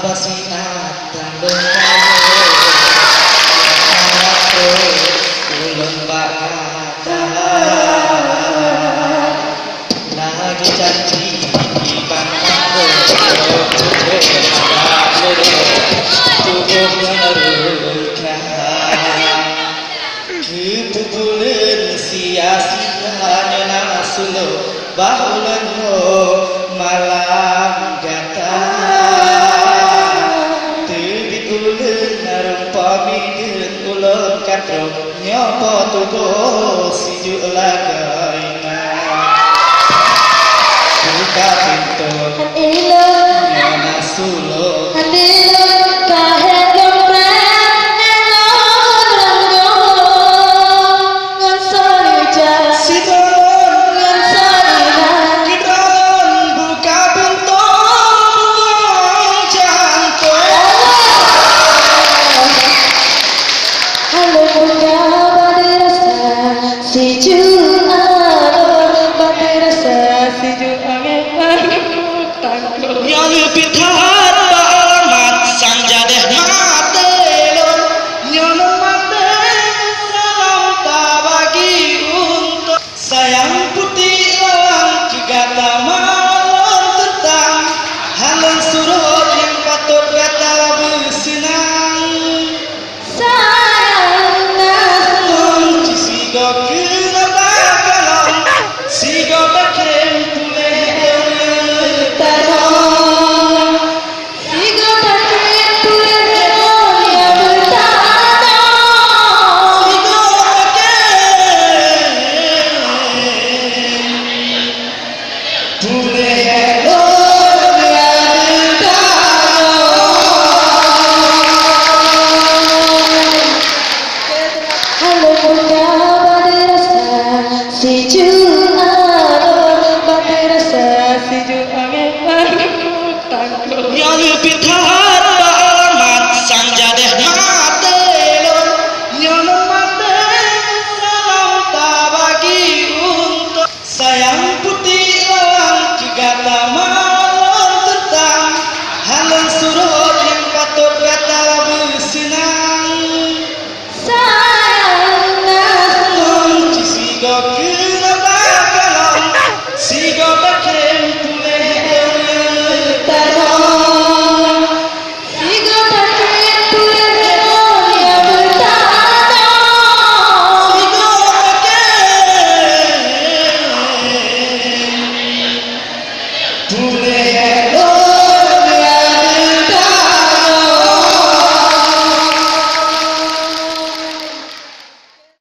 pasiat tandeng kayo ulun bakal lagi janji pangkanggo cukup menerukan kepukulan sia-sia nasulo bahulan ho malam gata tebit ulun narung pamikeun ulun katrong nyopo tugo sijuk lagaina buka pintu nyona sulo yang lebih